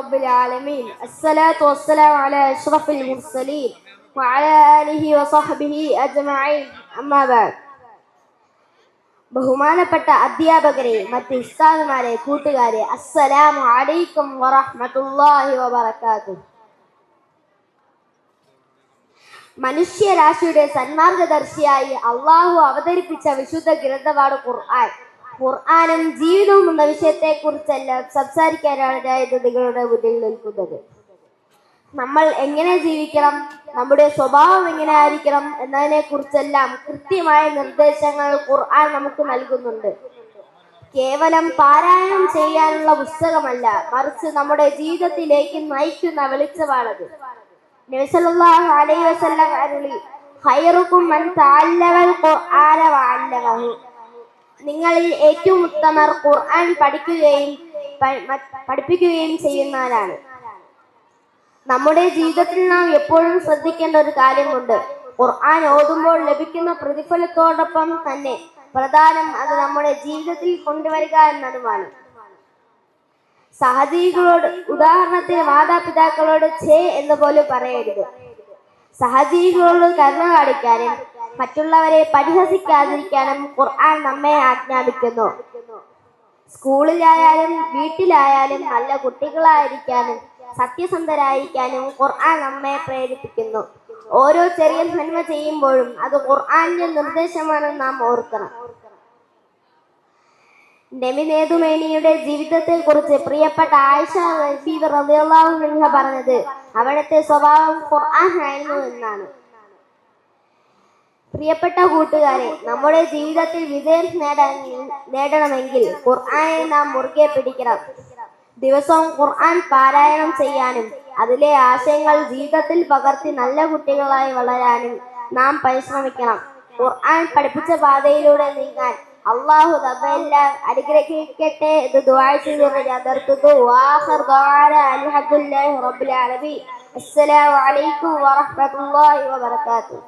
رب العالمين. الصلاة والسلام على أشرف المرسلين وعلى آله وصحبه أجمعين. أما بعد. ബഹുമാനപ്പെട്ട അധ്യാപകരെ, മറ്റ് ഉസ്താദുമാരെ, കൂട്ടുകാരെ, അസ്സലാമു അലൈക്കും വറഹ്മത്തുള്ളാഹി വബറകാതുഹു. മനുഷ്യരാശിയുടെ സന്മാർഗദർശിയായി അള്ളാഹു അവതരിപ്പിച്ച വിശുദ്ധ ഗ്രന്ഥമാണ് ഖുർആൻ. ഖുർആനും ജീവിതവും എന്ന വിഷയത്തെ കുറിച്ചെല്ലാം സംസാരിക്കാനാണ് ഞാൻ നിങ്ങളുടെ മുന്നിൽ നിൽക്കുന്നത്. നമ്മൾ എങ്ങനെ ജീവിക്കണം, നമ്മുടെ സ്വഭാവം എങ്ങനെ ആയിരിക്കണം എന്നതിനെ കുറിച്ചെല്ലാം കൃത്യമായ നിർദ്ദേശങ്ങൾ ഖുർആൻ നമുക്ക് നൽകുന്നുണ്ട്. കേവലം പാരായണം ചെയ്യാനുള്ള പുസ്തകമല്ല, മറിച്ച് നമ്മുടെ ജീവിതത്തിലേക്ക് നയിക്കുന്ന വെളിച്ചമാണത്. നബി സല്ലല്ലാഹു അലൈഹി വസല്ലം അരുളി, ഖൈറുക്കും മൻ തഅല്ലമൽ ഖുർആന വഅല്ലമഹു. നിങ്ങളിൽ ഏറ്റവും ഉത്തമർ ഖുർആൻ പഠിപ്പിക്കുകയും ചെയ്യുന്നവരാണ്. നമ്മുടെ ജീവിതത്തിൽ നാം എപ്പോഴും ശ്രദ്ധിക്കേണ്ട ഒരു കാര്യമുണ്ട്. ഖുർആൻ ഓതുമ്പോൾ ലഭിക്കുന്ന പ്രതിഫലത്തോടൊപ്പം തന്നെ പ്രധാനം അത് നമ്മുടെ ജീവിതത്തിൽ കൊണ്ടുവരിക എന്നതുമാണ്. സഹജീവികളോട്, ഉദാഹരണത്തിന് മാതാപിതാക്കളോട് ഛേ എന്ന് പോലും പറയരുത്. സഹജീവികളോട് കരുണ കാണിക്കാനും മറ്റുള്ളവരെ പരിഹസിക്കാതിരിക്കാനും ഖുർആൻ നമ്മെ ആജ്ഞാപിക്കുന്നു. സ്കൂളിലായാലും വീട്ടിലായാലും നല്ല കുട്ടികളായിരിക്കാനും സത്യസന്ധരായിരിക്കാനും ഖുർആൻ നമ്മെ പ്രേരിപ്പിക്കുന്നു. ഓരോ ചെറിയ നന്മ ചെയ്യുമ്പോഴും അത് ഖുർആന്റെ നിർദ്ദേശമാണെന്ന് നാം ഓർക്കണം. നബി നേതുമേനിയുടെ ജീവിതത്തെ കുറിച്ച് പ്രിയപ്പെട്ട ആയിഷ റളിയല്ലാഹു അൻഹ പറഞ്ഞത് അവിടുത്തെ സ്വഭാവം ഖുർആൻ ആയിരുന്നു എന്നാണ്. പ്രിയപ്പെട്ട കൂട്ടുകാരെ, നമ്മുടെ ജീവിതത്തിൽ വിജയം നേടണമെങ്കിൽ ഖുർആനെ നാം മുറുകെ പിടിക്കണം. ദിവസവും ഖുർആൻ പാരായണം ചെയ്യാനും അതിലെ ആശയങ്ങൾ ജീവിതത്തിൽ പകർത്തി നല്ല കുട്ടികളായി വളരാനും നാം പരിശ്രമിക്കണം. ഖുർആൻ പഠിപ്പിച്ച പാതയിലൂടെ നീങ്ങാൻ അള്ളാഹു നമ്മെല്ലാം അനുഗ്രഹിക്കട്ടെ എന്ന് ദുആ ചെയ്തുകൊണ്ട് ഞാൻ നിർത്തുന്നു. വാഖിർ ദുആനാ അൽഹംദുലില്ലാഹി റബ്ബിൽ ആലമീൻ. അസ്സലാമു അലൈക്കും വറഹ്മത്തുള്ളാഹി വബറകാതുഹു.